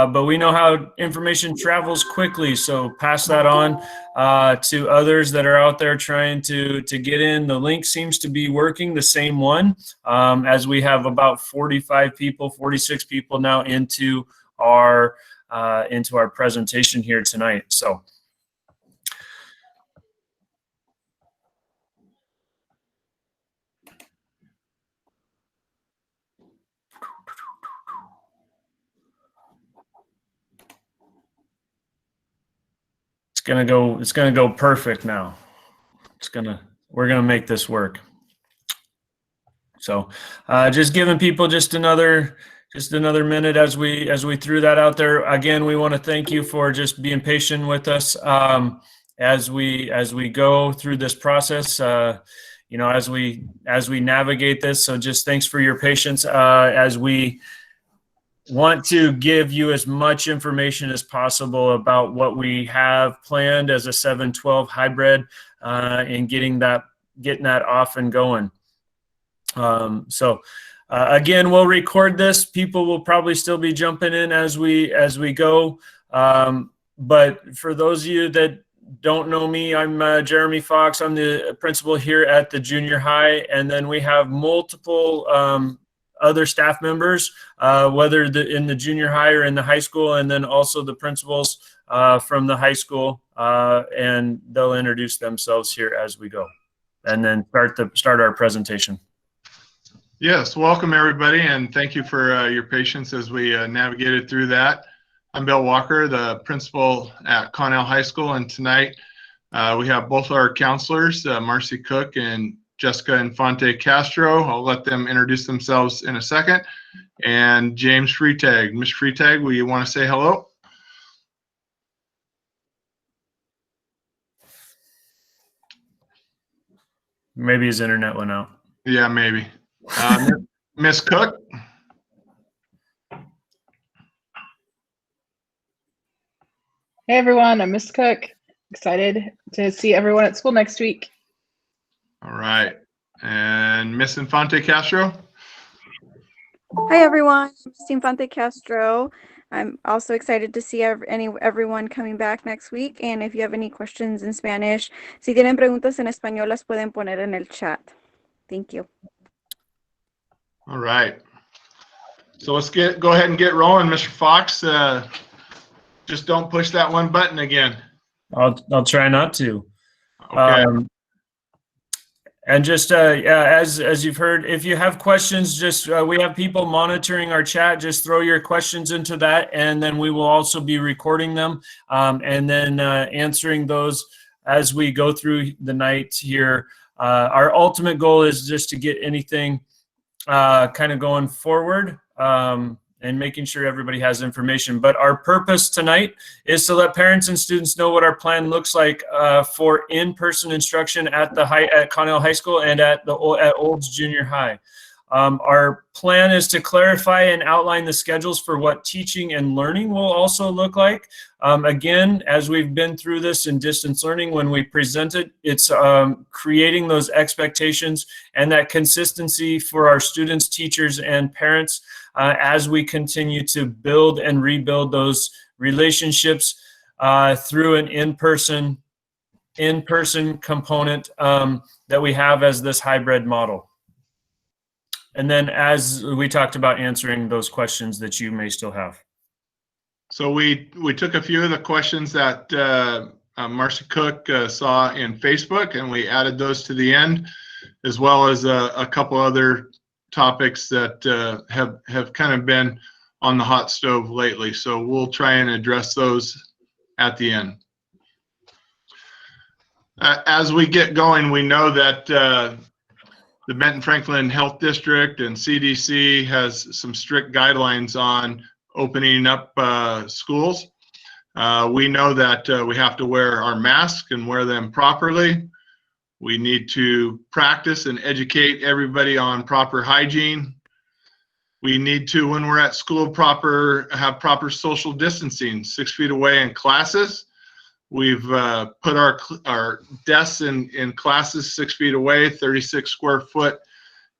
but we know how information travels quickly, so pass that on to others that are out there trying to get in. The link seems to be working, the same one, as we have about 45 people, 46 people now into our presentation here tonight. So. It's gonna go perfect now. We're gonna make this work. So just giving people just another minute as we threw that out there. Again, we want to thank you for just being patient with us as we go through this process, you know, as we navigate this. So just thanks for your patience as we want to give you as much information as possible about what we have planned as a 7-12 hybrid and getting that off and going. Again, we'll record this. People will probably still be jumping in as we go. But for those of you that don't know me, I'm Jeremy Fox. I'm the principal here at the junior high, and then we have multiple other staff members, whether in the junior high or in the high school, and then also the principals from the high school, and they'll introduce themselves here as we go, and then start our presentation. Yes, welcome everybody, and thank you for your patience as we navigated through that. I'm Bill Walker, the principal at Connell High School, and tonight we have both our counselors, Marcy Cook and Jessica Infante Castro. I'll let them introduce themselves in a second. And James Freitag. Ms. Freitag, will you want to say hello? Maybe his internet went out. Yeah, maybe. Ms. Cook? Hey everyone, I'm Ms. Cook. Excited to see everyone at school next week. All right. And Miss Infante Castro? Hi everyone, I'm Miss Infante Castro. I'm also excited to see everyone coming back next week. And if you have any questions in Spanish, si tienen preguntas en español, las pueden poner en el chat. Thank you. All right. So let's go ahead and get rolling, Mr. Fox. Just don't push that one button again. I'll try not to. Okay. And just as you've heard, if you have questions, just we have people monitoring our chat. Just throw your questions into that, and then we will also be recording them and then answering those as we go through the night here. Our ultimate goal is just to get anything kind of going forward and making sure everybody has information. But our purpose tonight is to let parents and students know what our plan looks like for in-person instruction at Connell High School and at Olds Junior High. Our plan is to clarify and outline the schedules for what teaching and learning will also look like. Again, as we've been through this in distance learning, when we present it, it's creating those expectations and that consistency for our students, teachers, and parents as we continue to build and rebuild those relationships through an in-person component that we have as this hybrid model. And then as we talked about, answering those questions that you may still have. So we took a few of the questions that Marcy Cook saw in Facebook, and we added those to the end, as well as a couple other topics that have kind of been on the hot stove lately. So we'll try and address those at the end. As we get going, we know that the Benton Franklin Health District and CDC has some strict guidelines on opening up schools. We know that we have to wear our masks and wear them properly. We need to practice and educate everybody on proper hygiene. We need to, when we're at school, have proper social distancing, 6 feet away in classes. We've put our desks in classes 6 feet away, 36 square foot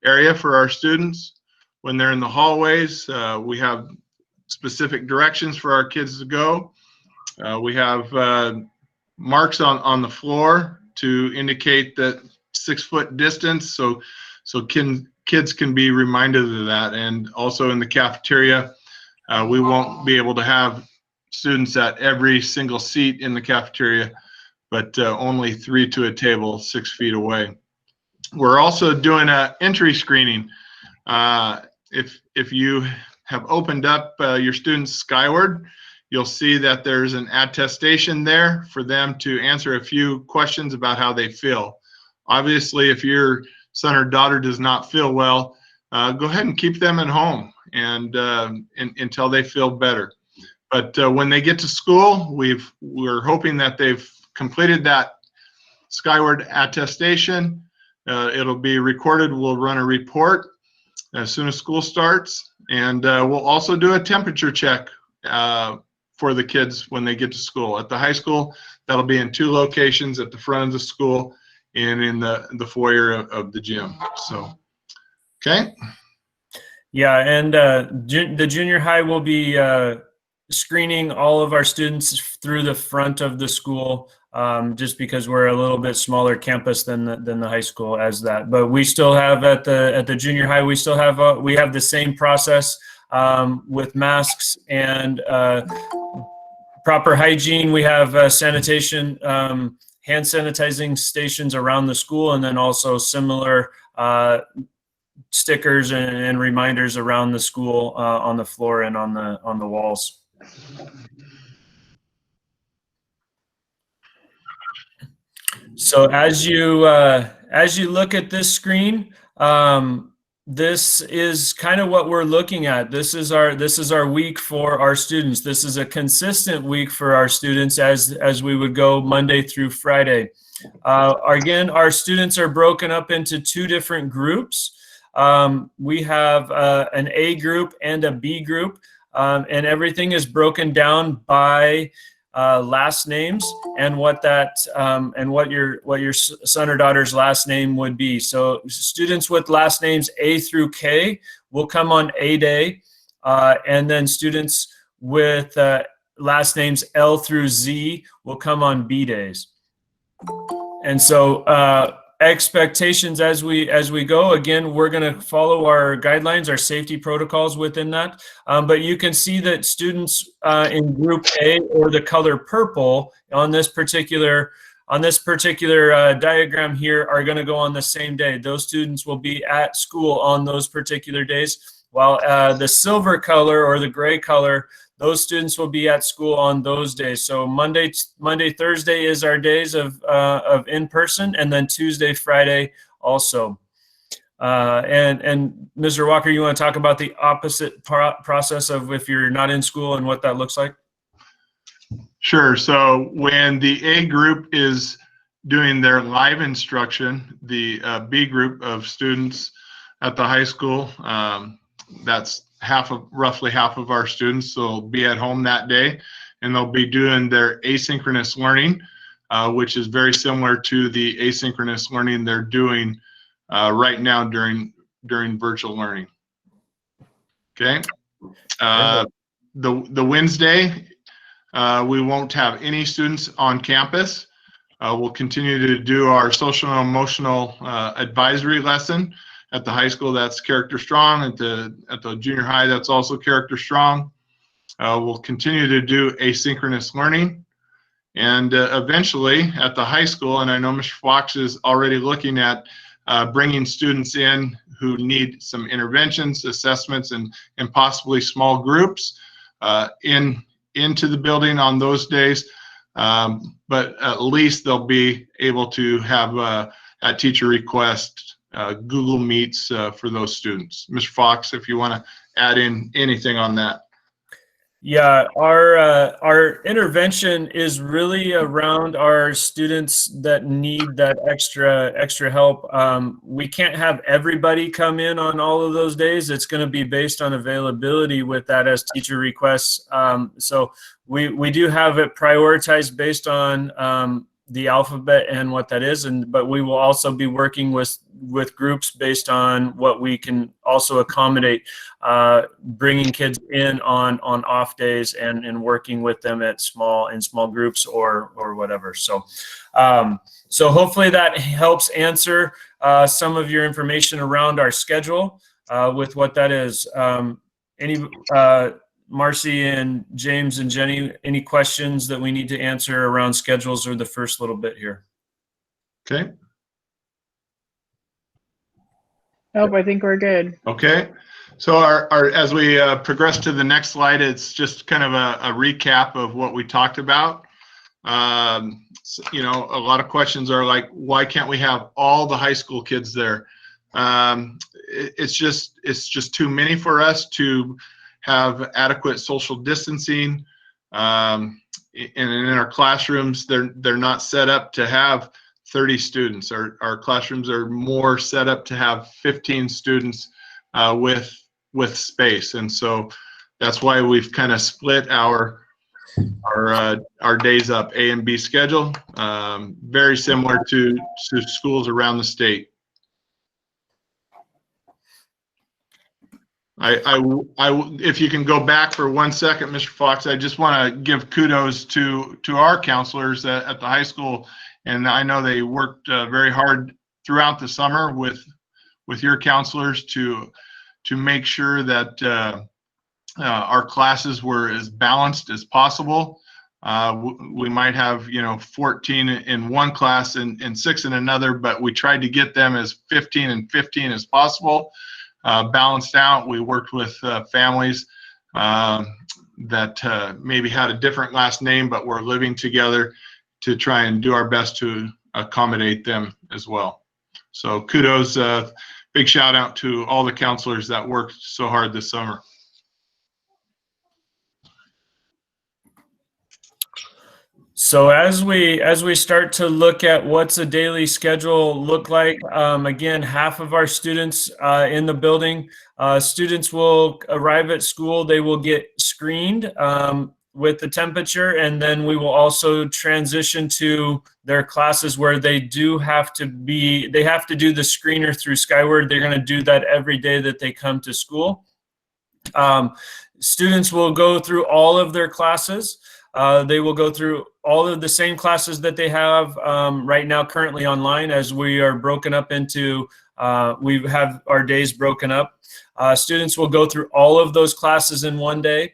area for our students. When they're in the hallways, we have specific directions for our kids to go. We have marks on the floor to indicate that 6-foot distance, so kids can be reminded of that. And also in the cafeteria, we won't be able to have students at every single seat in the cafeteria, but only 3 to a table 6 feet away. We're also doing an entry screening. If you have opened up your students skyward, you'll see that there's an attestation there for them to answer a few questions about how they feel. Obviously, if your son or daughter does not feel well, go ahead and keep them at home and until they feel better. But when they get to school, we're hoping that they've completed that skyward attestation. It'll be recorded. We'll run a report as soon as school starts, and we'll also do a temperature check for the kids when they get to school. At the high school, that'll be in 2 locations, at the front of the school and in the foyer of the gym. So, okay. Yeah, and the junior high will be screening all of our students through the front of the school, just because we're a little bit smaller campus than the high school as that. But we still have at the junior high, we still have we have the same process with masks and proper hygiene. We have sanitation, hand sanitizing stations around the school, and then also similar stickers and reminders around the school on the floor and on the walls. So as you look at this screen, this is kind of what we're looking at. This is our week for our students. This is a consistent week for our students as we would go Monday through Friday. Again, our students are broken up into 2 different groups. We have an A group and a B group, and everything is broken down by last names and what your son or daughter's last name would be. So students with last names A through K will come on A day, and then students with last names L through Z will come on B days. And so expectations as we go, again, we're going to follow our guidelines, our safety protocols within that. But you can see that students in group A, or the color purple on this particular diagram here, are going to go on the same day. Those students will be at school on those particular days, while the silver color or the gray color, those students will be at school on those days. So Monday, Thursday is our days of in-person, and then Tuesday, Friday also. And Mr. Walker, you want to talk about the opposite process of if you're not in school and what that looks like? Sure. So when the A group is doing their live instruction, the B group of students at the high school, that's roughly half of our students will be at home that day, and they'll be doing their asynchronous learning, which is very similar to the asynchronous learning they're doing right now during virtual learning. Okay. The Wednesday, we won't have any students on campus. We'll continue to do our social and emotional advisory lesson. At the high school, that's Character Strong. At the junior high, that's also Character Strong. We'll continue to do asynchronous learning. And eventually, at the high school, and I know Mr. Fox is already looking at bringing students in who need some interventions, assessments, and possibly small groups into the building on those days. But at least they'll be able to have at teacher request Google Meets for those students. Mr. Fox, if you want to add in anything on that. Yeah, our intervention is really around our students that need that extra help. We can't have everybody come in on all of those days. It's going to be based on availability with that as teacher requests. So we do have it prioritized based on the alphabet and what that is, but we will also be working with groups based on what we can also accommodate, bringing kids in on off days and working with them in small groups or whatever. So so hopefully that helps answer some of your information around our schedule with what that is. Marcy and James and Jenny, any questions that we need to answer around schedules or the first little bit here? Okay. Nope, I think we're good. Okay. So as we progress to the next slide, it's just kind of a recap of what we talked about. So, you know, a lot of questions are like, why can't we have all the high school kids there? It's just too many for us to have adequate social distancing. And in our classrooms, they're not set up to have 30 students. Our classrooms are more set up to have 15 students with space. And so that's why we've kind of split our days up, A and B schedule, very similar to schools around the state. If you can go back for 1 second, Mr. Fox, I just want to give kudos to our counselors at the high school, and I know they worked very hard throughout the summer with your counselors to make sure that our classes were as balanced as possible. We might have 14 in one class and 6 in another, but we tried to get them as 15 and 15 as possible. Balanced out. We worked with families that maybe had a different last name, but were living together to try and do our best to accommodate them as well. So kudos, big shout out to all the counselors that worked so hard this summer. So as we start to look at what's a daily schedule look like, again, half of our students in the building, students will arrive at school, they will get screened with the temperature, and then we will also transition to their classes where they have to do the screener through Skyward. They're going to do that every day that they come to school. Students will go through all of their classes. They will go through all of the same classes that they have right now currently online, as we are broken up into, we have our days broken up. Students will go through all of those classes in one day,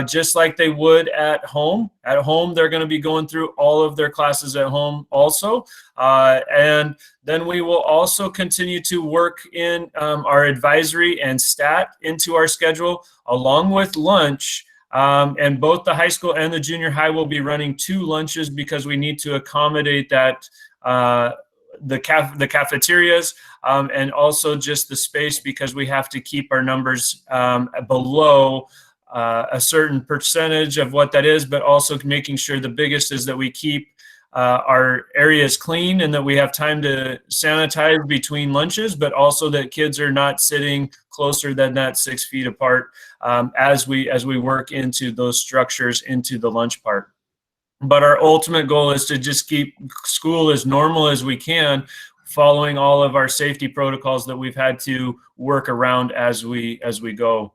just like they would at home. At home, they're going to be going through all of their classes at home also. And then we will also continue to work in our advisory and stat into our schedule, along with lunch. And both the high school and the junior high will be running 2 lunches because we need to accommodate that, the cafeterias, and also just the space, because we have to keep our numbers below a certain percentage of what that is, but also making sure the biggest is that we keep our areas clean and that we have time to sanitize between lunches, but also that kids are not sitting closer than that 6 feet apart as we work into those structures into the lunch part. But our ultimate goal is to just keep school as normal as we can, following all of our safety protocols that we've had to work around as we go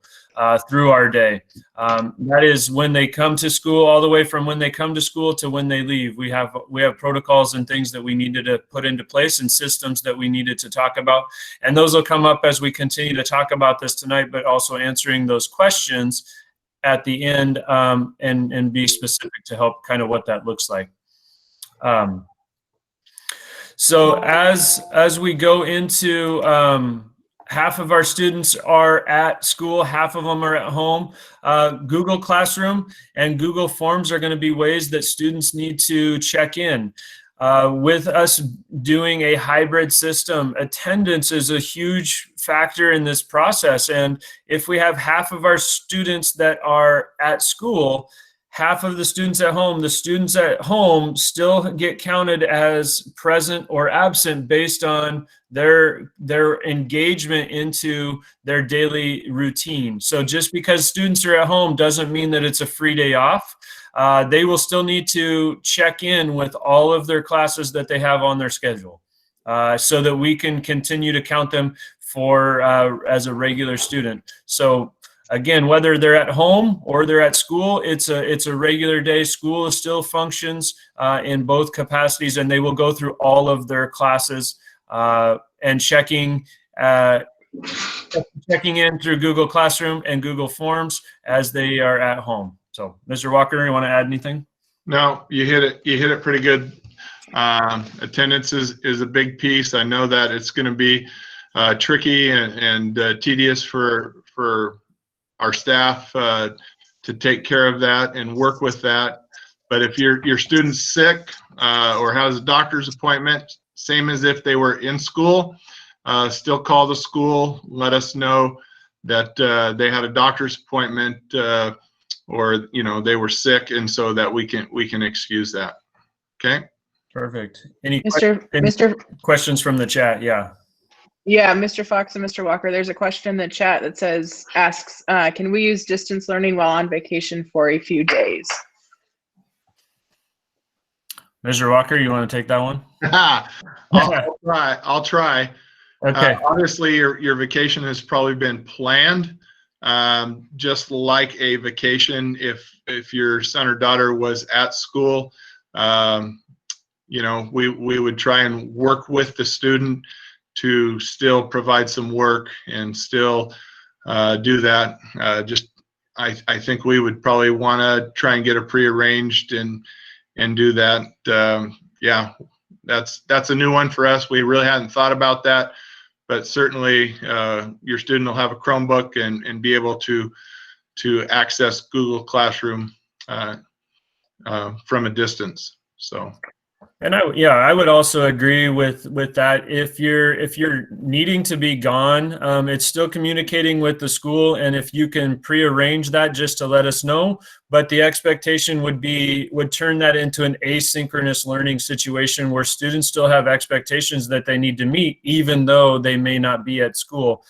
through our day. That is when they come to school, all the way from when they come to school to when they leave. We have protocols and things that we needed to put into place, and systems that we needed to talk about. And those will come up as we continue to talk about this tonight, but also answering those questions at the end, and be specific to help kind of what that looks like. So as we go into, half of our students are at school, half of them are at home. Google Classroom and Google Forms are going to be ways that students need to check in. With us doing a hybrid system, attendance is a huge factor in this process. And if we have half of our students that are at school, half of the students at home, the students at home still get counted as present or absent based on their engagement into their daily routine. So just because students are at home doesn't mean that it's a free day off. they will still need to check in with all of their classes that they have on their schedule, so that we can continue to count them for as a regular student. So again, whether they're at home or they're at school, it's a regular day. School still functions in both capacities, and they will go through all of their classes and checking in through Google Classroom and Google Forms as they are at home. So, Mr. Walker, you want to add anything? No, you hit it. You hit it pretty good. Attendance is a big piece. I know that it's going to be tricky and tedious for our staff to take care of that and work with that. But if your student's sick or has a doctor's appointment, same as if they were in school, still call the school, let us know that they had a doctor's appointment or they were sick, and so that we can excuse that. Okay. Perfect. Any Mr. questions from the chat? Yeah. Yeah, Mr. Fox and Mr. Walker, there's a question in the chat that asks, can we use distance learning while on vacation for a few days? Mr. Walker, you want to take that one? I'll try. Okay. Obviously, your vacation has probably been planned, just like a vacation. If your son or daughter was at school, we would try and work with the student to still provide some work and still do that. I think we would probably want to try and get it prearranged and do that. Yeah, that's a new one for us. We really hadn't thought about that, but certainly your student will have a Chromebook and be able to access Google Classroom from a distance. So. And I would also agree with that. If you're needing to be gone, it's still communicating with the school, and if you can prearrange that just to let us know. But the expectation would turn that into an asynchronous learning situation where students still have expectations that they need to meet, even though they may not be at school.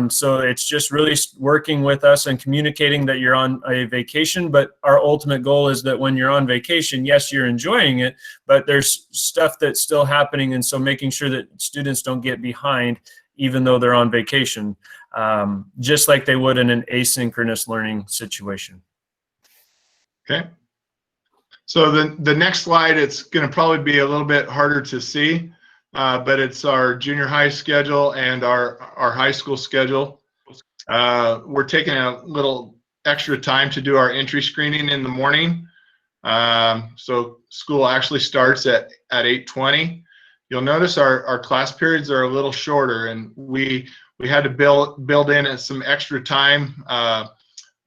So it's just really working with us and communicating that you're on a vacation, but our ultimate goal is that when you're on vacation, yes, you're enjoying it, but there's stuff that's still happening, and so making sure that students don't get behind even though they're on vacation, just like they would in an asynchronous learning situation. Okay. So the next slide, it's going to probably be a little bit harder to see. But it's our junior high schedule and our high school schedule. We're taking a little extra time to do our entry screening in the morning. So school actually starts at 8:20. You'll notice our class periods are a little shorter, and we had to build in some extra time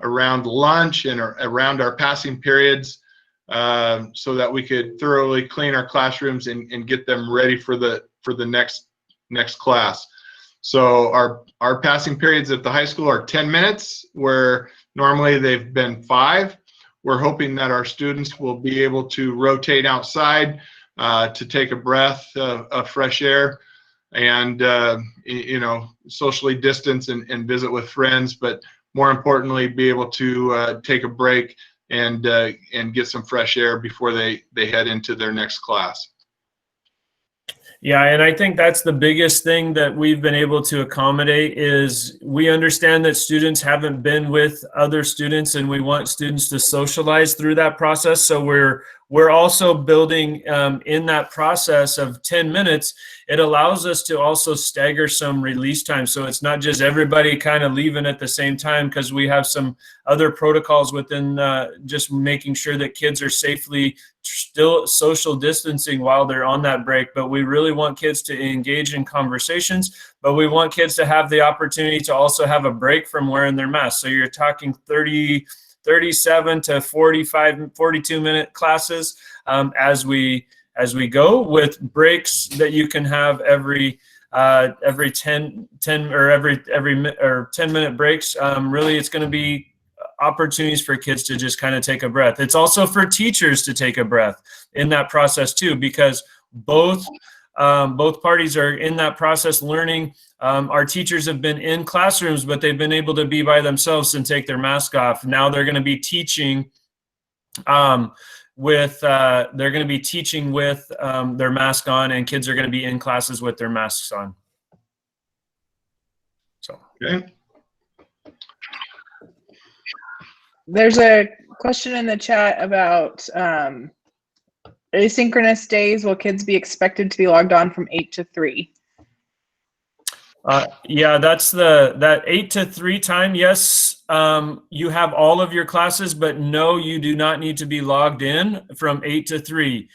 around lunch and around our passing periods. So that we could thoroughly clean our classrooms and get them ready for the next class. So our passing periods at the high school are 10 minutes, where normally they've been 5. We're hoping that our students will be able to rotate outside to take a breath of fresh air and socially distance and visit with friends, but more importantly, be able to take a break and get some fresh air before they head into their next class. Yeah, and I think that's the biggest thing that we've been able to accommodate is we understand that students haven't been with other students, and we want students to socialize through that process. So we're also building in that process of 10 minutes, it allows us to also stagger some release time. So it's not just everybody kind of leaving at the same time, because we have some other protocols within just making sure that kids are safely still social distancing while they're on that break. But we really want kids to engage in conversations, but we want kids to have the opportunity to also have a break from wearing their mask. So you're talking 37 to 45, 42-minute classes as we go, with breaks that you can have every 10 minute breaks. Really, it's going to be opportunities for kids to just kind of take a breath. It's also for teachers to take a breath in that process too, because both parties are in that process learning. Our teachers have been in classrooms, but they've been able to be by themselves and take their mask off. Now they're going to be teaching they're going to be teaching with their mask on, and kids are going to be in classes with their masks on. So. Okay. There's a question in the chat about asynchronous days. Will kids be expected to be logged on from 8 to 3? Yeah, that's that 8 to 3 time. Yes, you have all of your classes, but no, you do not need to be logged in from 8 to 3.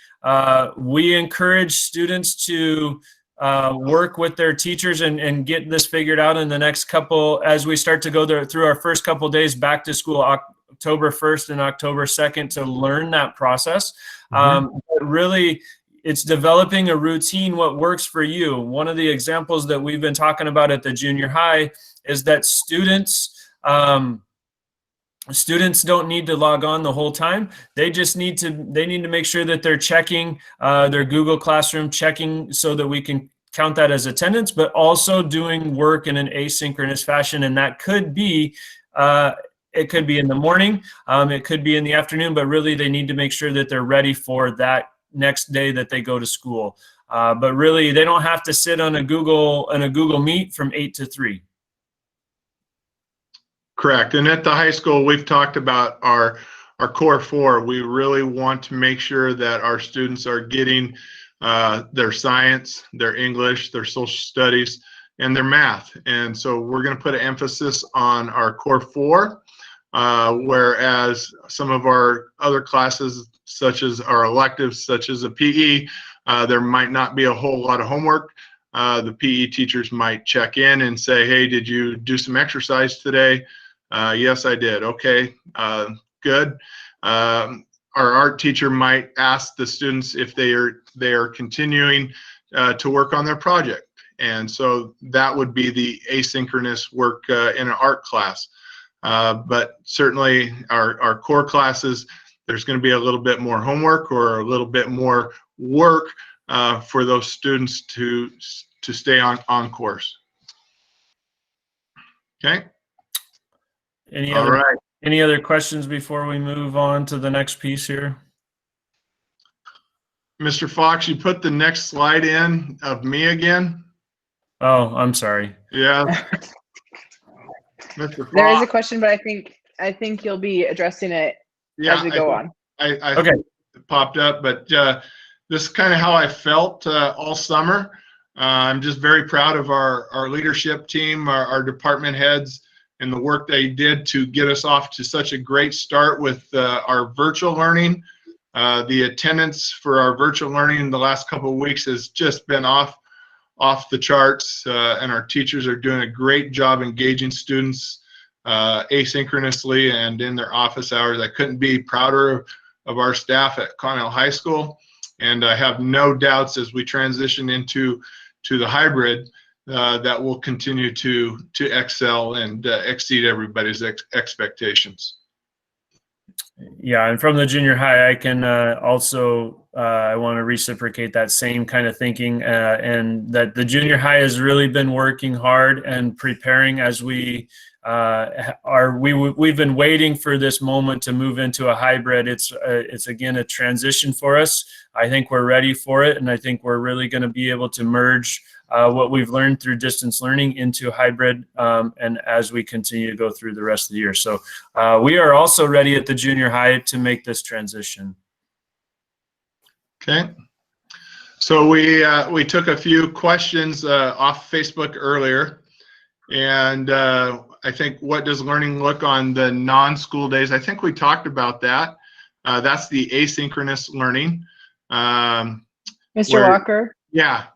We encourage students to work with their teachers and get this figured out in the next couple, as we start to go through our first couple days back to school, October 1st and October 2nd, to learn that process. But really, it's developing a routine, what works for you. One of the examples that we've been talking about at the junior high is that students don't need to log on the whole time. They just need to make sure that they're checking their Google Classroom, checking so that we can count that as attendance, but also doing work in an asynchronous fashion. And that could be, it could be in the morning, it could be in the afternoon, but really they need to make sure that they're ready for that next day that they go to school. But really, they don't have to sit on a Google Meet from 8 to 3. Correct. And at the high school, we've talked about our core 4. We really want to make sure that our students are getting their science, their English, their social studies, and their math. And so we're going to put an emphasis on our core 4, whereas some of our other classes, such as our electives, such as a PE, there might not be a whole lot of homework. The PE teachers might check in and say, hey, did you do some exercise today? Yes, I did. Okay, good. Our art teacher might ask the students if they are continuing to work on their project. And so that would be the asynchronous work in an art class. But certainly our core classes, there's going to be a little bit more homework or a little bit more work for those students to stay on course. Okay. Any other questions before we move on to the next piece here? Mr. Fox, you put the next slide in of me again. Oh, I'm sorry. Yeah. Mr. Fox. There is a question, but I think you'll be addressing it as we go on. Okay. It popped up, but this is kind of how I felt all summer. I'm just very proud of our leadership team, our department heads, and the work they did to get us off to such a great start with our virtual learning. The attendance for our virtual learning the last couple of weeks has just been off the charts, and our teachers are doing a great job engaging students asynchronously and in their office hours. I couldn't be prouder of our staff at Connell High School, and I have no doubts as we transition into the hybrid that we'll continue to excel and exceed everybody's expectations. Yeah, and from the junior high, I can also I want to reciprocate that same kind of thinking, and that the junior high has really been working hard and preparing as we've been waiting for this moment to move into a hybrid. It's again a transition for us. I think we're ready for it, and I think we're really going to be able to merge what we've learned through distance learning into hybrid, and as we continue to go through the rest of the year. So we are also ready at the junior high to make this transition. Okay. So we took a few questions off Facebook earlier, and I think, what does learning look on the non-school days? I think we talked about that. That's the asynchronous learning. Mr. Walker? Yeah.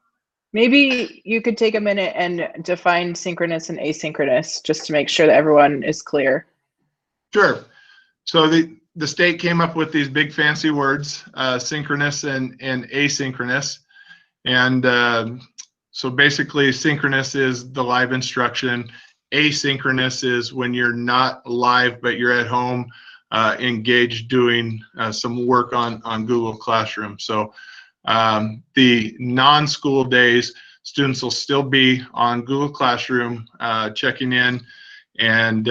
Maybe you could take a minute and define synchronous and asynchronous, just to make sure that everyone is clear. Sure. So the state came up with these big fancy words, synchronous and asynchronous. And so basically, synchronous is the live instruction. Asynchronous is when you're not live, but you're at home engaged doing some work on Google Classroom. So the non-school days, students will still be on Google Classroom, checking in and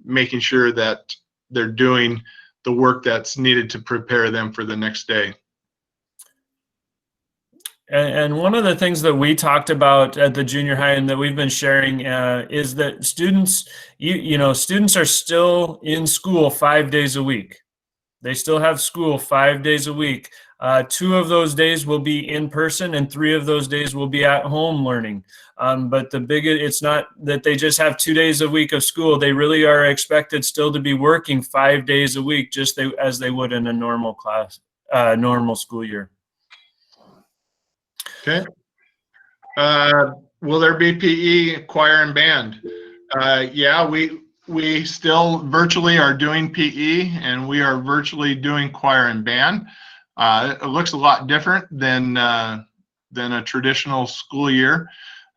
making sure that they're doing the work that's needed to prepare them for the next day. And one of the things that we talked about at the junior high and that we've been sharing is that students, students are still in school 5 days a week. They still have school 5 days a week. 2 of those days will be in person and 3 of those days will be at home learning. But it's not that they just have 2 days a week of school. They really are expected still to be working 5 days a week, just as they would in a normal class, normal school year. Okay. Will there be PE, choir, and band? Yeah, we still virtually are doing PE, and we are virtually doing choir and band. It looks a lot different than a traditional school year,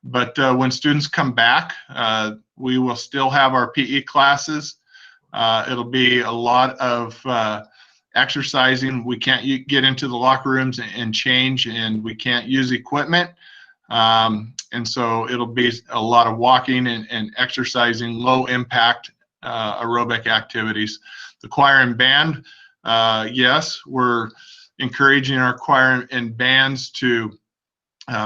but when students come back, we will still have our PE classes. It'll be a lot of exercising. We can't get into the locker rooms and change, and we can't use equipment. And so it'll be a lot of walking and exercising, low impact aerobic activities. The choir and band, yes, we're encouraging our choir and bands to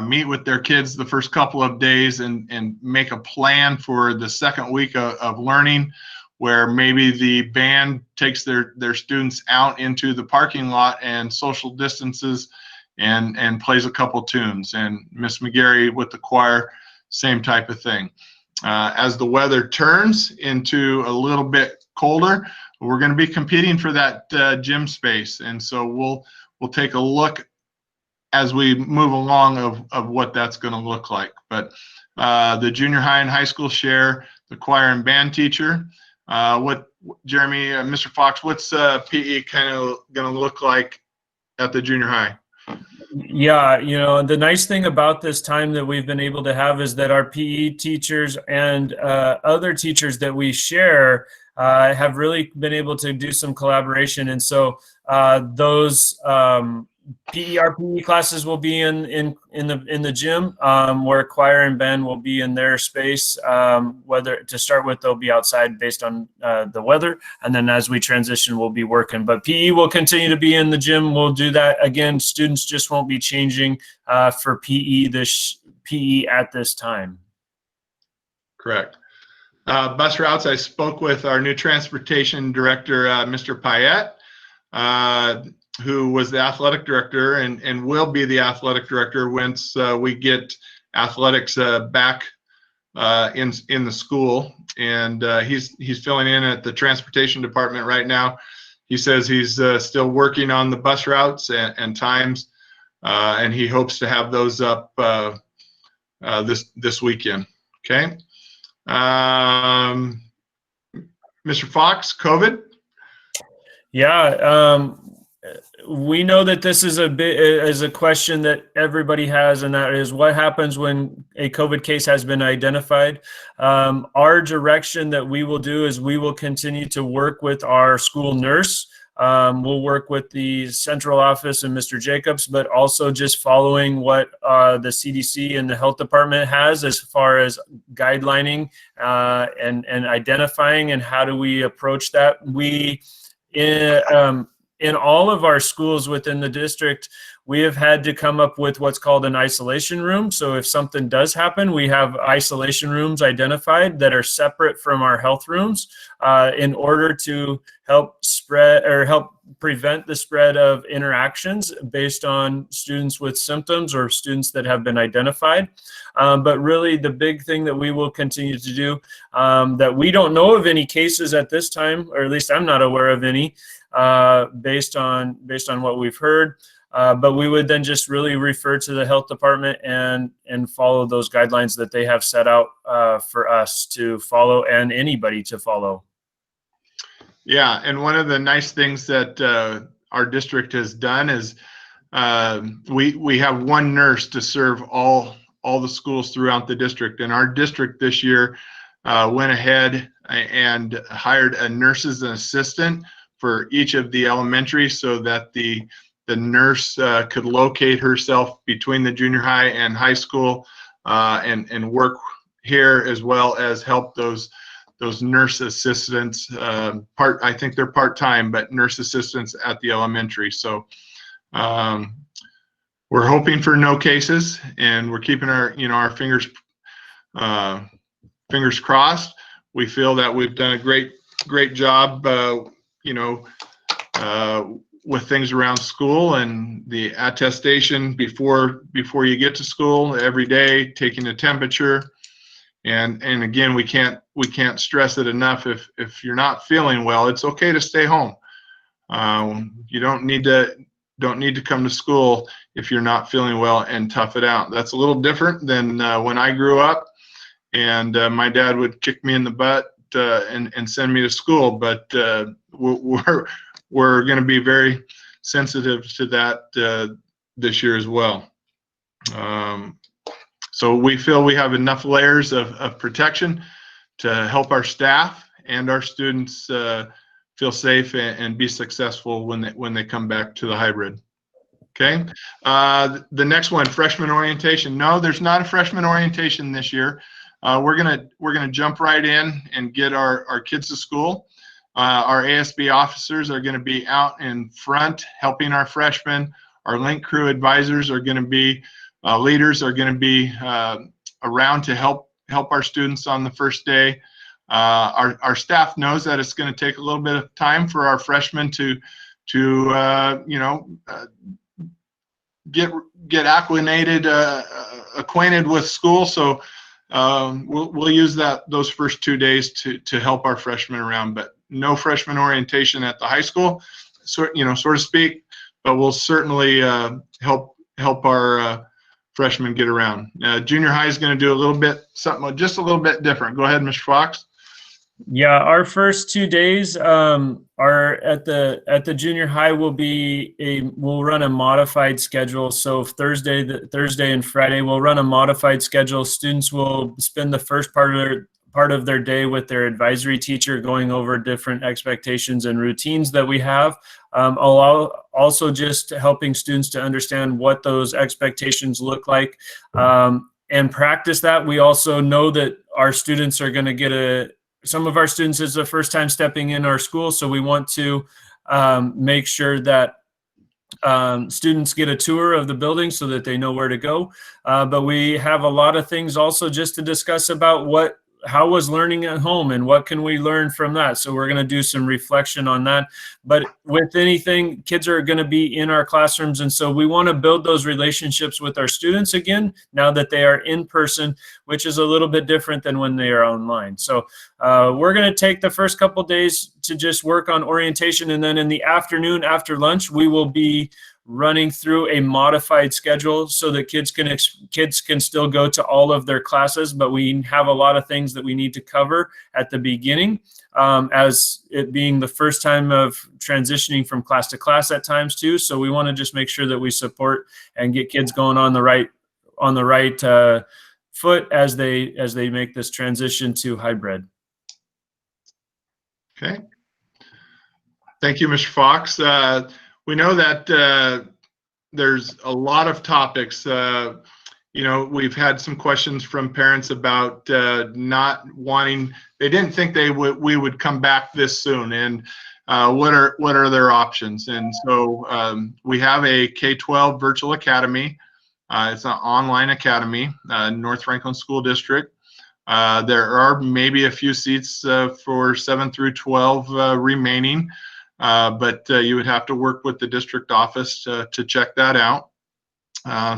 meet with their kids the first couple of days and make a plan for the second week of learning, where maybe the band takes their students out into the parking lot and social distances and plays a couple tunes. And Miss McGarry with the choir, same type of thing. As the weather turns into a little bit colder, we're going to be competing for that gym space. And so we'll take a look as we move along of what that's going to look like. But the junior high and high school share the choir and band teacher. Jeremy, Mr. Fox, what's PE kind of going to look like at the junior high? Yeah, the nice thing about this time that we've been able to have is that our PE teachers and other teachers that we share have really been able to do some collaboration. And so those our PE classes will be in the gym, where choir and band will be in their space. Whether to start with, they'll be outside based on the weather, and then as we transition, we'll be working. But PE will continue to be in the gym. We'll do that again. Students just won't be changing for PE at this time. Correct. Bus routes. I spoke with our new transportation director, Mr. Payette, who was the athletic director and will be the athletic director once we get athletics back in the school. And he's filling in at the transportation department right now. He says he's still working on the bus routes and times, and he hopes to have those up this weekend. Okay. Mr. Fox, COVID? Yeah. We know that this is a question that everybody has, and that is what happens when a COVID case has been identified. Our direction that we will do is we will continue to work with our school nurse. We'll work with the central office and Mr. Jacobs, but also just following what the CDC and the health department has as far as guidelining and identifying and how do we approach that. In all of our schools within the district, we have had to come up with what's called an isolation room. So if something does happen, we have isolation rooms identified that are separate from our health rooms in order to help prevent the spread of interactions based on students with symptoms or students that have been identified. But really the big thing that we will continue to do, that we don't know of any cases at this time, or at least I'm not aware of any, based on what we've heard. But we would then just really refer to the health department and follow those guidelines that they have set out for us to follow and anybody to follow. Yeah, and one of the nice things that our district has done is we have one nurse to serve all the schools throughout the district. And our district this year went ahead and hired a nurse's assistant for each of the elementary so that the nurse could locate herself between the junior high and high school and work here, as well as help those those nurse assistants, I think they're part-time, but nurse assistants at the elementary. So we're hoping for no cases, and we're keeping our fingers crossed. We feel that we've done a great job, with things around school and the attestation before you get to school every day, taking the temperature. And again, we can't stress it enough. If you're not feeling well, it's okay to stay home. You don't need to come to school if you're not feeling well, and tough it out. That's a little different than when I grew up, and my dad would kick me in the butt and send me to school. But we're going to be very sensitive to that this year as well. So we feel we have enough layers of protection to help our staff and our students feel safe and be successful when they come back to the hybrid. Okay. The next one, freshman orientation. No, there's not a freshman orientation this year. We're gonna jump right in and get our kids to school. Our ASB officers are going to be out in front helping our freshmen. Our link crew advisors are going to be leaders are going to be around to help our students on the first day. Our staff knows that it's going to take a little bit of time for our freshmen to get acquainted with school. So we'll use those first 2 days to help our freshmen around, but no freshman orientation at the high school, so to speak. But we'll certainly help our freshmen get around. Junior high is going to do something just a little bit different. Go ahead, Mr. Fox. Yeah, our first 2 days are at the junior high we'll run a modified schedule. So Thursday and Friday we'll run a modified schedule. Students will spend the first part of their day with their advisory teacher, going over different expectations and routines that we have. Also just helping students to understand what those expectations look like and practice that. We also know that our students are going to get some of our students is the first time stepping in our school, so we want to make sure that students get a tour of the building so that they know where to go. But we have a lot of things also just to discuss about how was learning at home and what can we learn from that. So we're going to do some reflection on that. But with anything, kids are going to be in our classrooms, and so we want to build those relationships with our students again now that they are in person, which is a little bit different than when they are online. So we're going to take the first couple days to just work on orientation, and then in the afternoon after lunch we will be running through a modified schedule so that kids can still go to all of their classes, but we have a lot of things that we need to cover at the beginning, as it being the first time of transitioning from class to class at times too. So we want to just make sure that we support and get kids going on the right foot as they make this transition to hybrid. Okay. Thank you, Mr. Fox. We know that there's a lot of topics. We've had some questions from parents about not wanting. They didn't think we would come back this soon, and what are their options? And so we have a K-12 virtual academy. It's an online academy, North Franklin School District. There are maybe a few seats for 7 through 12 remaining. But you would have to work with the district office to check that out.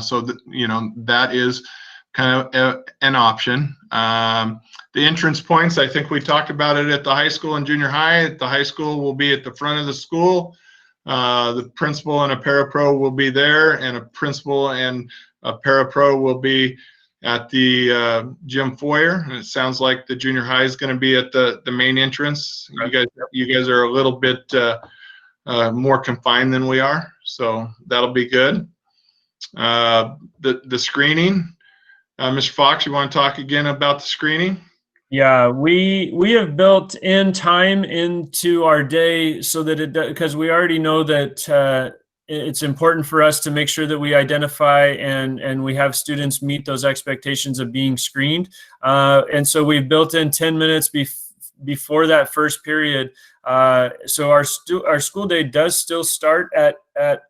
So that is kind of an option. The entrance points, I think we talked about it at the high school and junior high. At the high school will be at the front of the school. The principal and a parapro will be there, and a principal and a parapro will be at the gym foyer. And it sounds like the junior high is going to be at the main entrance. You guys are a little bit more confined than we are, so that'll be good. The screening, Mr. Fox, you want to talk again about the screening? Yeah, we have built in time into our day so that because we already know that it's important for us to make sure that we identify and we have students meet those expectations of being screened. And so we've built in 10 minutes before that first period. So our school day does still start at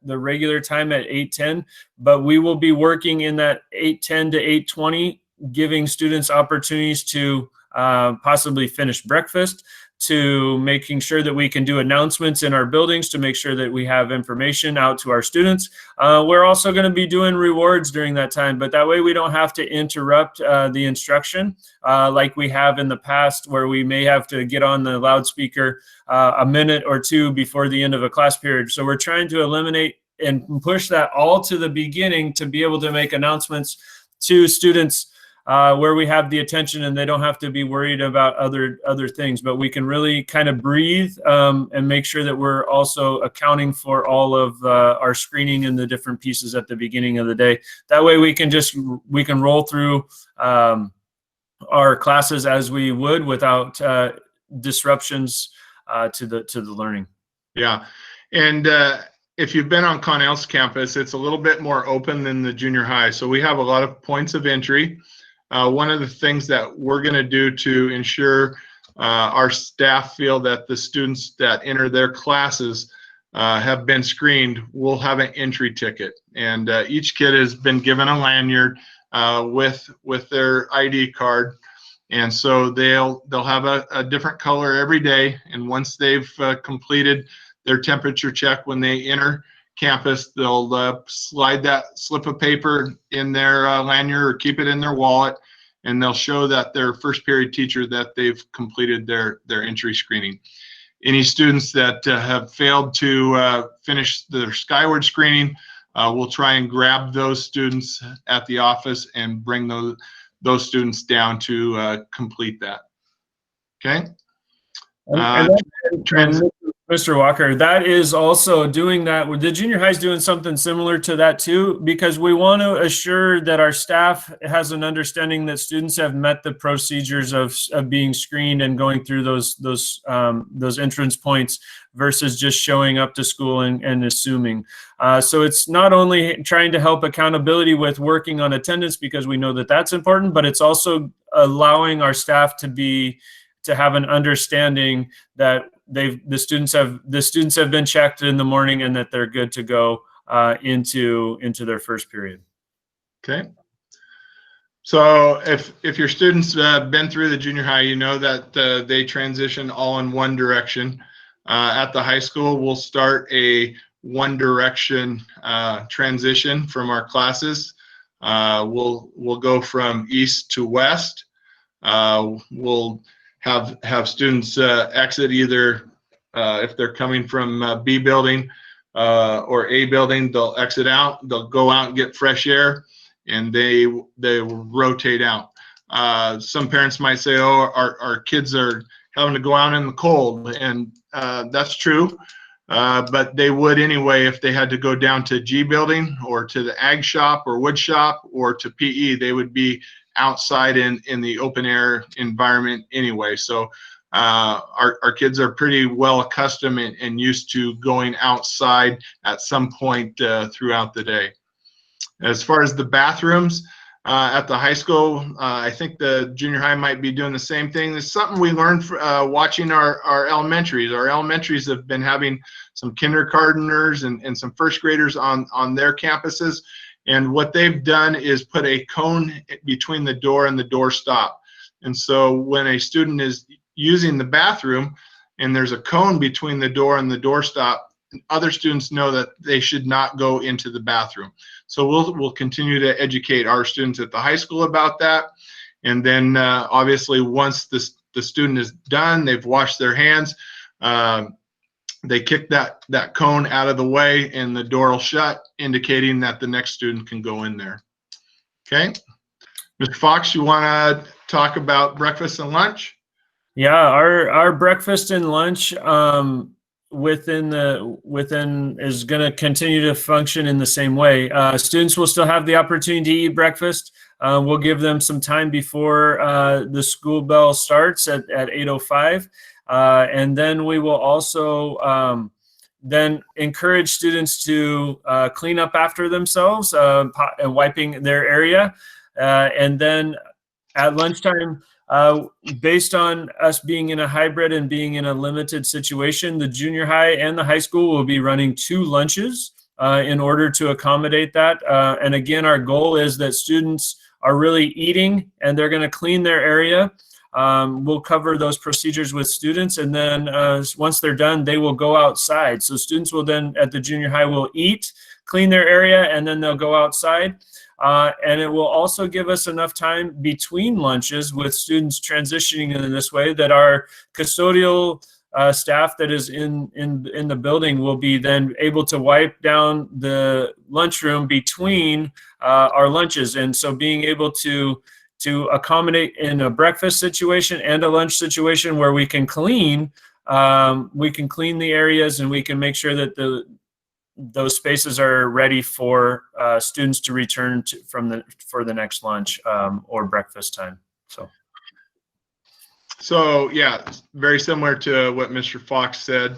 the regular time at 8:10, but we will be working in that 8:10 to 8:20, giving students opportunities to possibly finish breakfast, to making sure that we can do announcements in our buildings to make sure that we have information out to our students. We're also going to be doing rewards during that time, but that way we don't have to interrupt the instruction like we have in the past, where we may have to get on the loudspeaker a minute or two before the end of a class period. So we're trying to eliminate and push that all to the beginning to be able to make announcements to students where we have the attention and they don't have to be worried about other things, but we can really kind of breathe and make sure that we're also accounting for all of our screening and the different pieces at the beginning of the day. That way we can roll through our classes as we would without disruptions to the learning. Yeah, and if you've been on Connell's campus, it's a little bit more open than the junior high. So we have a lot of points of entry. One of the things that we're going to do to ensure our staff feel that the students that enter their classes have been screened, we'll have an entry ticket. And each kid has been given a lanyard with their ID card. And so they'll have a different color every day. And once they've completed their temperature check when they enter campus, they'll slide that slip of paper in their lanyard or keep it in their wallet, and they'll show that their first period teacher that they've completed their entry screening. Any students that have failed to finish their skyward screening, we'll try and grab those students at the office and bring those students down to complete that. Okay. Mr. Walker, that is also doing that. The junior high is doing something similar to that too, because we want to assure that our staff has an understanding that students have met the procedures of being screened and going through those entrance points versus just showing up to school and assuming. So it's not only trying to help accountability with working on attendance, because we know that that's important, but it's also allowing our staff to have an understanding that the students have been checked in the morning and that they're good to go into their first period. Okay. So if your students been through the junior high, you know that they transition all in one direction. At the high school, we'll start a one direction transition from our classes. We'll go from east to west. We'll have students exit either if they're coming from B building or A building, they'll exit out, they'll go out and get fresh air, and they rotate out. Some parents might say, oh, our kids are having to go out in the cold, and that's true, but they would anyway if they had to go down to G building or to the ag shop or wood shop or to PE. They would be outside in the open air environment anyway. So our kids are pretty well accustomed and used to going outside at some point throughout the day. As far as the bathrooms at the high school, I think the junior high might be doing the same thing. It's something we learned watching our elementaries. Our elementaries have been having some kindergarteners and some first graders on their campuses. And what they've done is put a cone between the door and the doorstop. And so when a student is using the bathroom and there's a cone between the door and the doorstop, other students know that they should not go into the bathroom. So we'll continue to educate our students at the high school about that. And then obviously once the student is done, they've washed their hands, they kick that cone out of the way and the door will shut, indicating that the next student can go in there. Okay. Mr. Fox, you want to talk about breakfast and lunch? Yeah, our breakfast and lunch within is going to continue to function in the same way. Students will still have the opportunity to eat breakfast. We'll give them some time before the school bell starts at 8:05. And then we will also then encourage students to clean up after themselves and wiping their area. And then at lunchtime, Based on us being in a hybrid and being in a limited situation, the junior high and the high school will be running 2 lunches in order to accommodate that. And again, our goal is that students are really eating and they're going to clean their area. We'll cover those procedures with students, and then once they're done, they will go outside. So students will then, at the junior high, will eat, clean their area, and then they'll go outside. And it will also give us enough time between lunches with students transitioning in this way that our custodial staff that is in the building will be then able to wipe down the lunchroom between our lunches. And so being able to accommodate in a breakfast situation and a lunch situation where we can clean the areas, and we can make sure that those spaces are ready for students to return to for the next lunch or breakfast time. So yeah, very similar to what Mr. Fox said.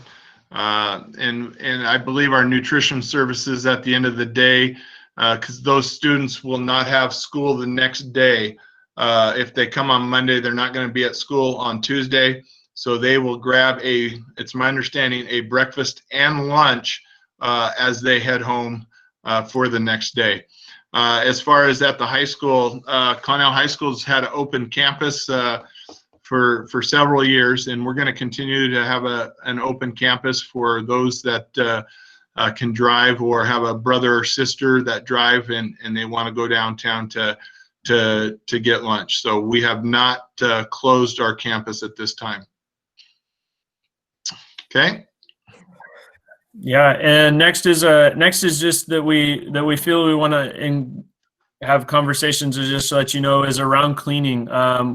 And I believe our nutrition services at the end of the day, because those students will not have school the next day. If they come on Monday, they're not going to be at school on Tuesday. So they will grab it's my understanding, a breakfast and lunch as they head home for the next day. As far as at the high school, Connell High School's had an open campus for several years, and we're going to continue to have an open campus for those that can drive or have a brother or sister that drive and they want to go downtown to get lunch. So we have not closed our campus at this time. Okay. Yeah, and next is just that we feel we want to have conversations to just let you know is around cleaning.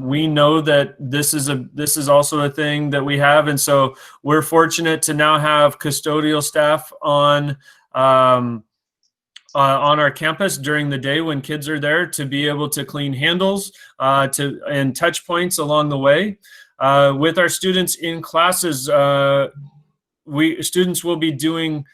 We know that this is also a thing that we have, and so we're fortunate to now have custodial staff on our campus during the day when kids are there to be able to clean handles and touch points along the way. With our students in classes, students will be doing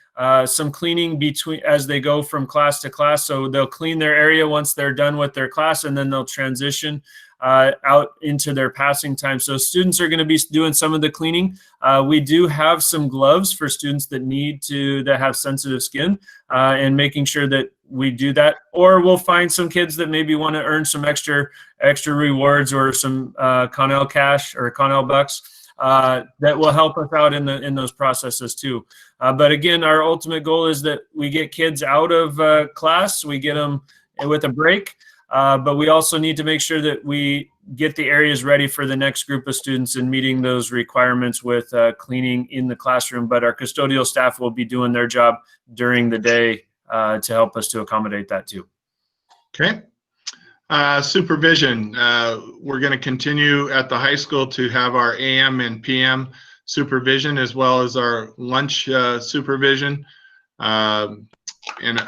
some cleaning as they go from class to class. So they'll clean their area once they're done with their class, and then they'll transition out into their passing time. So students are going to be doing some of the cleaning. We do have some gloves for students that have sensitive skin, and making sure that we do that. Or we'll find some kids that maybe want to earn some extra rewards or some Connell cash or Connell bucks. That will help us out in those processes too. But again, our ultimate goal is that we get kids out of class, we get them with a break, but we also need to make sure that we get the areas ready for the next group of students and meeting those requirements with cleaning in the classroom. But our custodial staff will be doing their job during the day to help us to accommodate that too. Okay. Supervision. We're going to continue at the high school to have our AM and PM supervision as well as our lunch supervision. And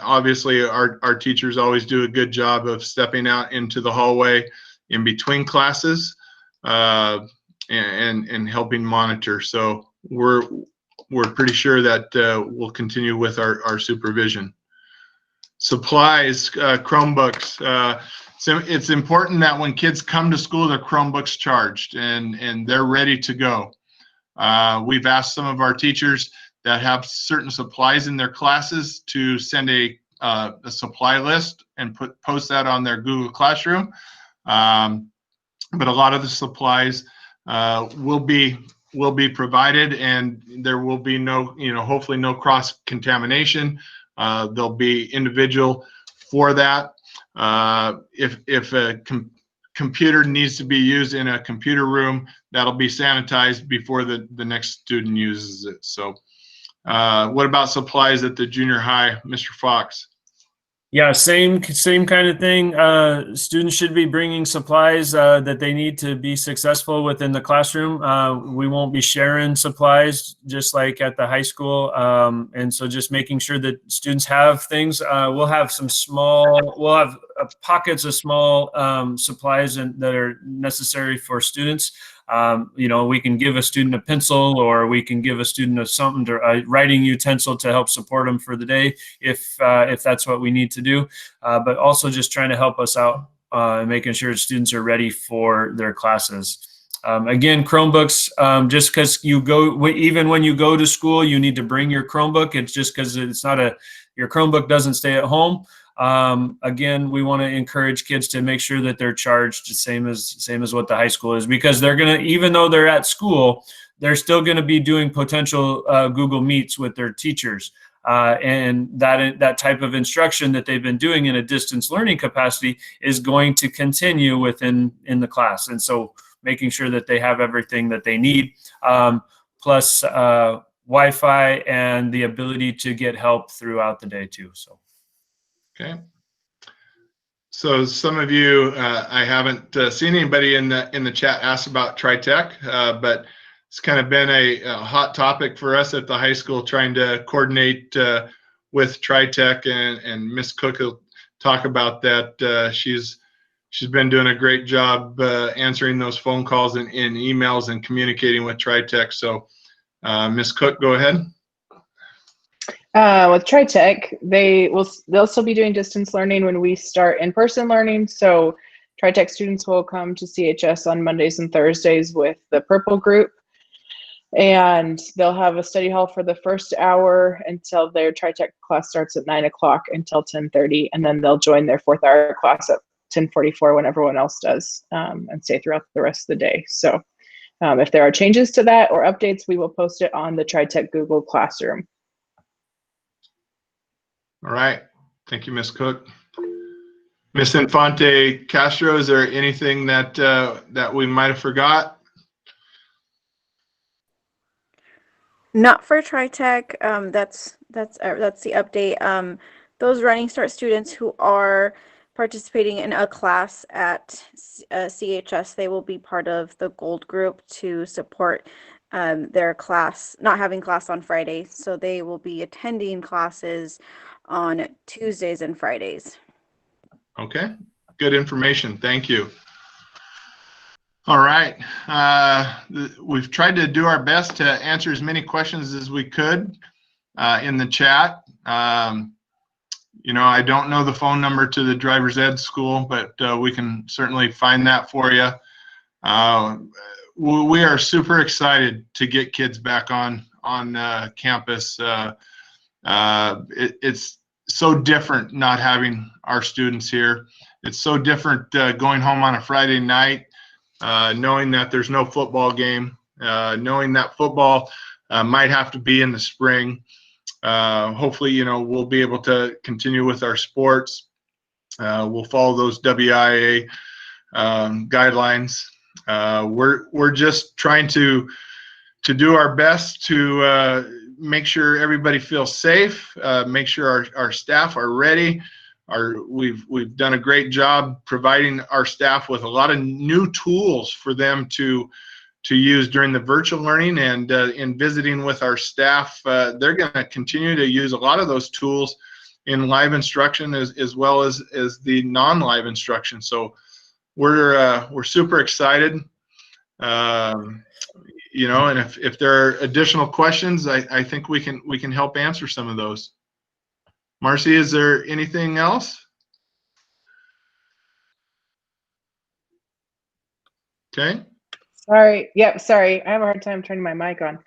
obviously our teachers always do a good job of stepping out into the hallway in between classes and helping monitor. So we're pretty sure that we'll continue with our supervision. Supplies, Chromebooks. So it's important that when kids come to school, their Chromebooks charged and they're ready to go. We've asked some of our teachers that have certain supplies in their classes to send a supply list and post that on their Google Classroom. But a lot of the supplies will be provided, and there will be no, hopefully no cross contamination. There'll be individual for that. If a computer needs to be used in a computer room, that'll be sanitized before the next student uses it. So what about supplies at the junior high, Mr. Fox? Yeah, same kind of thing. Students should be bringing supplies that they need to be successful within the classroom. We won't be sharing supplies just like at the high school. And so just making sure that students have things. We'll have pockets of small supplies that are necessary for students. We can give a student a pencil, or we can give a student a writing utensil to help support them for the day if that's what we need to do. But also just trying to help us out and making sure students are ready for their classes. Again, Chromebooks, just because even when you go to school, you need to bring your Chromebook. It's just because your Chromebook doesn't stay at home. Again, we want to encourage kids to make sure that they're charged the same as what the high school is, because they're going to, even though they're at school, they're still going to be doing potential Google Meets with their teachers. And that type of instruction that they've been doing in a distance learning capacity is going to continue in the class. And so making sure that they have everything that they need, plus Wi-Fi and the ability to get help throughout the day too. So. Okay. So some of you, I haven't seen anybody in the chat ask about TriTech, but it's kind of been a hot topic for us at the high school, trying to coordinate with TriTech, and Miss Cook will talk about that. She's been doing a great job answering those phone calls and emails and communicating with TriTech. So Miss Cook, go ahead. With TriTech, they'll still be doing distance learning when we start in-person learning. So TriTech students will come to CHS on Mondays and Thursdays with the purple group, and they'll have a study hall for the first hour until their TriTech class starts at 9 o'clock until 10:30, and then they'll join their 4th hour class at 10:44 when everyone else does, and stay throughout the rest of the day. So if there are changes to that or updates, we will post it on the TriTech Google Classroom. All right. Thank you, Ms. Cook. Ms. Infante Castro, is there anything that we might have forgot? Not for TriTech. That's the update. Those Running Start students who are participating in a class at CHS, they will be part of the Gold Group to support their class, not having class on Fridays. So they will be attending classes on Tuesdays and Fridays. Okay, good information. Thank you. All right. We've tried to do our best to answer as many questions as we could in the chat. You know, I don't know the phone number to the driver's ed school, but we can certainly find that for you. We are super excited to get kids back on campus. It's so different not having our students here. It's so different going home on a Friday night, knowing that there's no football game, knowing that football might have to be in the spring. Hopefully, you know, we'll be able to continue with our sports. We'll follow those WIA guidelines. We're just trying to do our best to make sure everybody feels safe, make sure our staff are ready. We've done a great job providing our staff with a lot of new tools for them to use during the virtual learning, and in visiting with our staff, they're going to continue to use a lot of those tools in live instruction as well as the non-live instruction. So we're super excited. You know, and if there are additional questions, I think we can help answer some of those. Marcy, is there anything else? Okay. Sorry. Yep. Sorry. I have a hard time turning my mic on.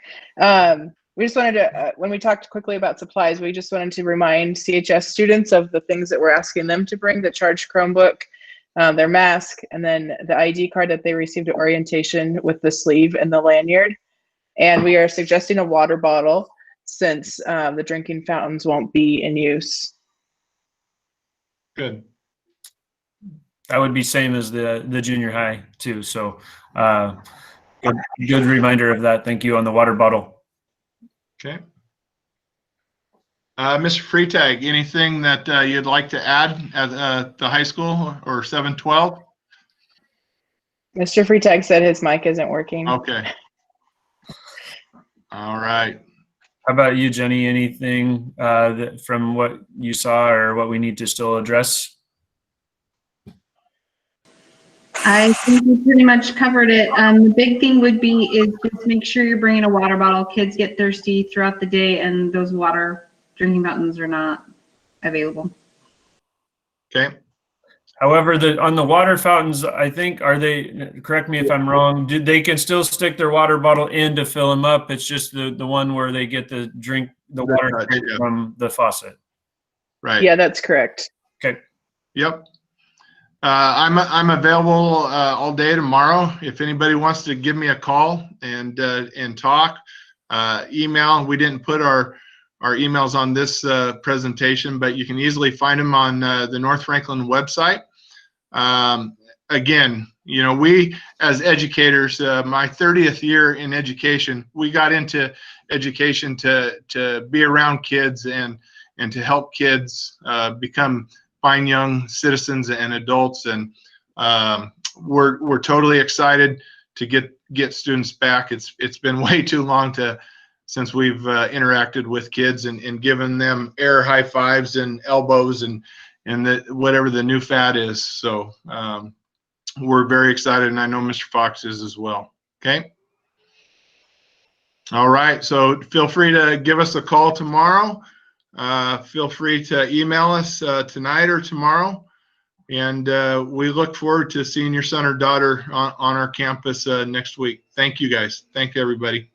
We just wanted to, when we talked quickly about supplies, we just wanted to remind CHS students of the things that we're asking them to bring: the charged Chromebook, their mask, and then the ID card that they received at orientation with the sleeve and the lanyard. And we are suggesting a water bottle since the drinking fountains won't be in use. Good. That would be same as the junior high too. So good reminder of that. Thank you on the water bottle. Okay. Mr. Freitag, anything that you'd like to add at the high school or 712? Mr. Freitag said his mic isn't working. Okay. All right. How about you, Jenny? Anything from what you saw or what we need to still address? I think we pretty much covered it. The big thing would be is just make sure you're bringing a water bottle. Kids get thirsty throughout the day, and those water drinking fountains are not available. Okay. However, on the water fountains, I think, correct me if I'm wrong, they can still stick their water bottle in to fill them up. It's just the one where they get the water Right, yeah. from the faucet. Right. Yeah, that's correct. Okay. Yep. I'm available all day tomorrow. If anybody wants to give me a call and talk, email. We didn't put our emails on this presentation, but you can easily find them on the North Franklin website. Again, you know, we as educators, my 30th year in education, we got into education to be around kids and to help kids become fine young citizens and adults. And we're totally excited to get students back. It's been way too long since we've interacted with kids and given them air high fives and elbows and whatever the new fad is. So we're very excited, and I know Mr. Fox is as well. Okay. All right. So feel free to give us a call tomorrow. Feel free to email us tonight or tomorrow. And we look forward to seeing your son or daughter on our campus next week. Thank you, guys. Thank you, everybody.